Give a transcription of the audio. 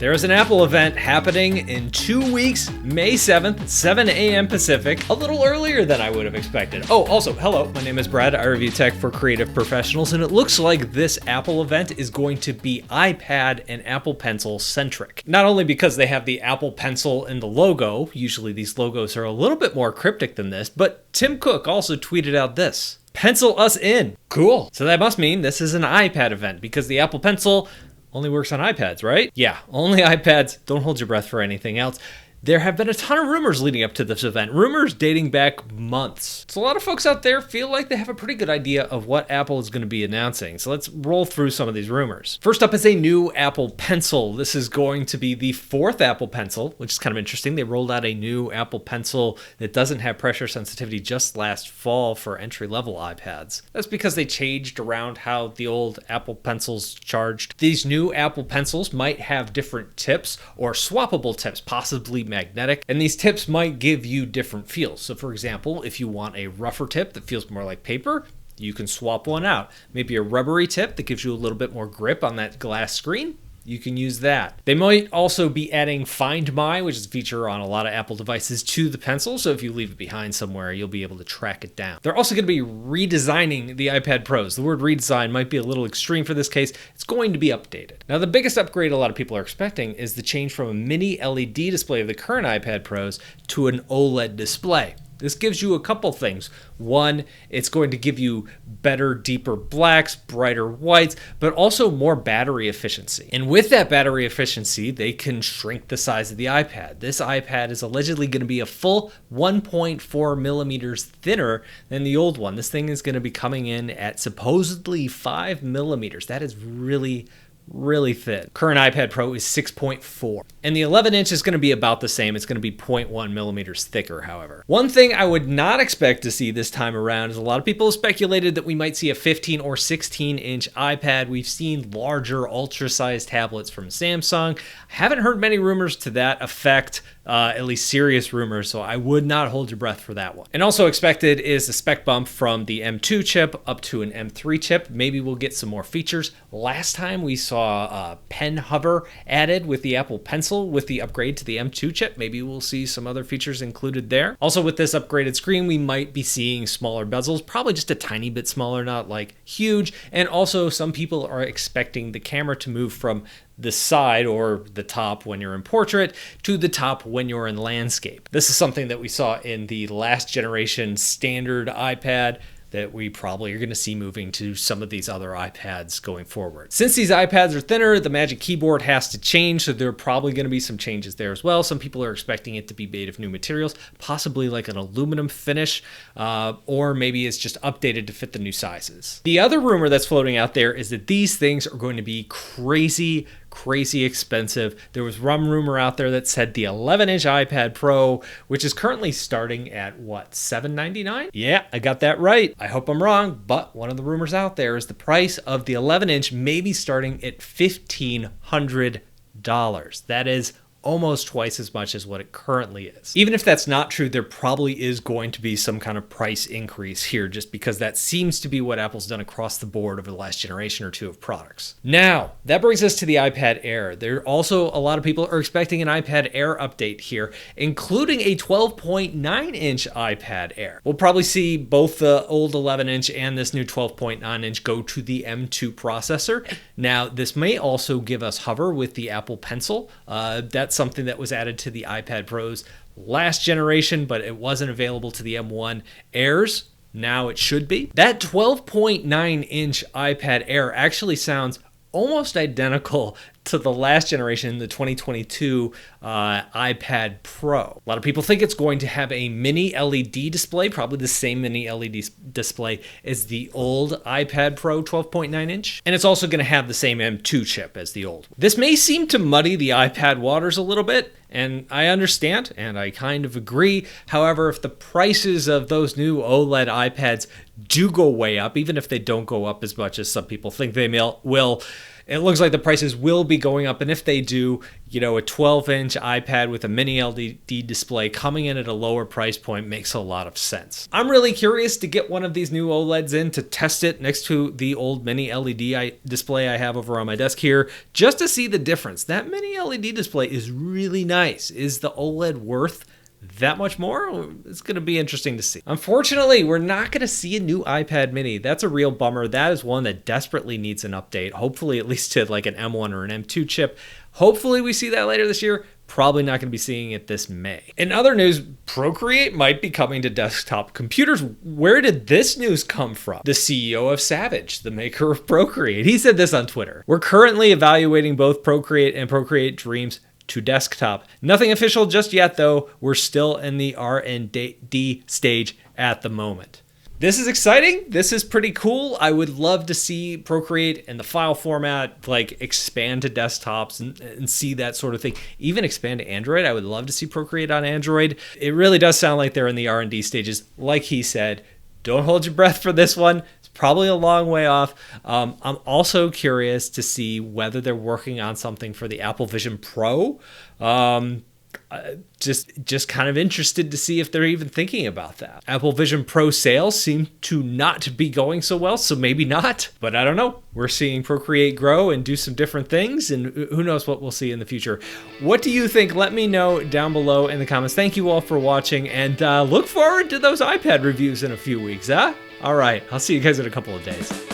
There is an Apple event happening in 2 weeks, May 7th, 7 a.m. Pacific, a little earlier than I would have expected. Oh, also, hello, my name is Brad. I review tech for creative professionals, and it looks like this Apple event is going to be iPad and Apple Pencil centric. Not only because they have the Apple Pencil in the logo, usually these logos are a little bit more cryptic than this, but Tim Cook also tweeted out this: "Pencil us in." Cool. So that must mean this is an iPad event because the Apple Pencil only works on iPads, right? Yeah, only iPads. Don't hold your breath for anything else. There have been a ton of rumors leading up to this event, rumors dating back months. So a lot of folks out there feel like they have a pretty good idea of what Apple is going to be announcing. So let's roll through some of these rumors. First up is a new Apple Pencil. This is going to be the fourth Apple Pencil, which is kind of interesting. They rolled out a new Apple Pencil that doesn't have pressure sensitivity just last fall for entry-level iPads. That's because they changed around how the old Apple Pencils charged. These new Apple Pencils might have different tips or swappable tips, possibly magnetic, and these tips might give you different feels. So for example, if you want a rougher tip that feels more like paper, you can swap one out. Maybe a rubbery tip that gives you a little bit more grip on that glass screen, you can use that. They might also be adding Find My, which is a feature on a lot of Apple devices, to the Pencil, so if you leave it behind somewhere, you'll be able to track it down. They're also going to be redesigning the iPad Pros. The word redesign might be a little extreme for this case. It's going to be updated. Now, the biggest upgrade a lot of people are expecting is the change from a mini LED display of the current iPad Pros to an OLED display. This gives you a couple things. One, it's going to give you better, deeper blacks, brighter whites, but also more battery efficiency. And with that battery efficiency, they can shrink the size of the iPad. This iPad is allegedly going to be a full 1.4 millimeters thinner than the old one. This thing is going to be coming in at supposedly 5 millimeters. That is really thin. Current iPad Pro is 6.4. And the 11-inch is going to be about the same. It's going to be 0.1 millimeters thicker, however. One thing I would not expect to see this time around is a lot of people have speculated that we might see a 15 or 16-inch iPad. We've seen larger, ultra-sized tablets from Samsung. I haven't heard many rumors to that effect, at least serious rumors, so I would not hold your breath for that one. And also expected is a spec bump from the M2 chip up to an M3 chip. Maybe we'll get some more features. Last time we saw pen hover added with the Apple Pencil with the upgrade to the M2 chip. Maybe we'll see some other features included there. Also with this upgraded screen, we might be seeing smaller bezels, probably just a tiny bit smaller, not like huge. And also some people are expecting the camera to move from the side or the top when you're in portrait to the top when you're in landscape. This is something that we saw in the last generation standard iPad that we probably are going to see moving to some of these other iPads going forward. Since these iPads are thinner, the Magic Keyboard has to change, so there are probably going to be some changes there as well. Some people are expecting it to be made of new materials, possibly like an aluminum finish, or maybe it's just updated to fit the new sizes. The other rumor that's floating out there is that these things are going to be crazy expensive. There was one rumor out there that said the 11-inch iPad Pro, which is currently starting at what, $799? Yeah, I got that right. I hope I'm wrong, but one of the rumors out there is the price of the 11-inch may be starting at $1,500. That is almost twice as much as what it currently is. Even if that's not true, there probably is going to be some kind of price increase here just because that seems to be what Apple's done across the board over the last generation or two of products. Now, that brings us to the iPad Air. There also a lot of people are expecting an iPad Air update here, including a 12.9-inch iPad Air. We'll probably see both the old 11-inch and this new 12.9-inch go to the M2 processor. Now, this may also give us hover with the Apple Pencil. That's something that was added to the iPad Pros last generation, but it wasn't available to the M1 Airs. Now it should be. That 12.9-inch iPad Air actually sounds almost identical to the last generation, the 2022 iPad Pro. A lot of people think it's going to have a mini LED display, probably the same mini LED display as the old iPad Pro 12.9-inch. And it's also going to have the same M2 chip as the old. This may seem to muddy the iPad waters a little bit, and I understand, and I kind of agree. However, if the prices of those new OLED iPads do go way up, even if they don't go up as much as some people think they will, it looks like the prices will be going up. And if they do, a 12-inch iPad with a mini LED display coming in at a lower price point makes a lot of sense. I'm really curious to get one of these new OLEDs in to test it next to the old mini LED display I have over on my desk here, just to see the difference. That mini LED display is really nice. Is the OLED worth that much more? It's going to be interesting to see. Unfortunately, we're not going to see a new iPad mini. That's a real bummer. That is one that desperately needs an update. Hopefully at least to like an M1 or an M2 chip. Hopefully we see that later this year. Probably not going to be seeing it this May. In other news, Procreate might be coming to desktop computers. Where did this news come from? The CEO of Savage, the maker of Procreate. He said this on Twitter. We're currently evaluating both Procreate and Procreate Dreams to desktop. Nothing official just yet, though. We're still in the R&D stage at the moment. This is exciting. This is pretty cool. I would love to see Procreate and the file format like expand to desktops and see that sort of thing. Even expand to Android. I would love to see Procreate on Android. It really does sound like they're in the R&D stages. Like he said, don't hold your breath for this one. It's probably a long way off. I'm also curious to see whether they're working on something for the Apple Vision Pro. Just kind of interested to see if they're even thinking about that. Apple Vision Pro sales seem to not be going so well, so maybe not. But I don't know. We're seeing Procreate grow and do some different things, and who knows what we'll see in the future. What do you think? Let me know down below in the comments. Thank you all for watching, and look forward to those iPad reviews in a few weeks, huh? All right, I'll see you guys in a couple of days.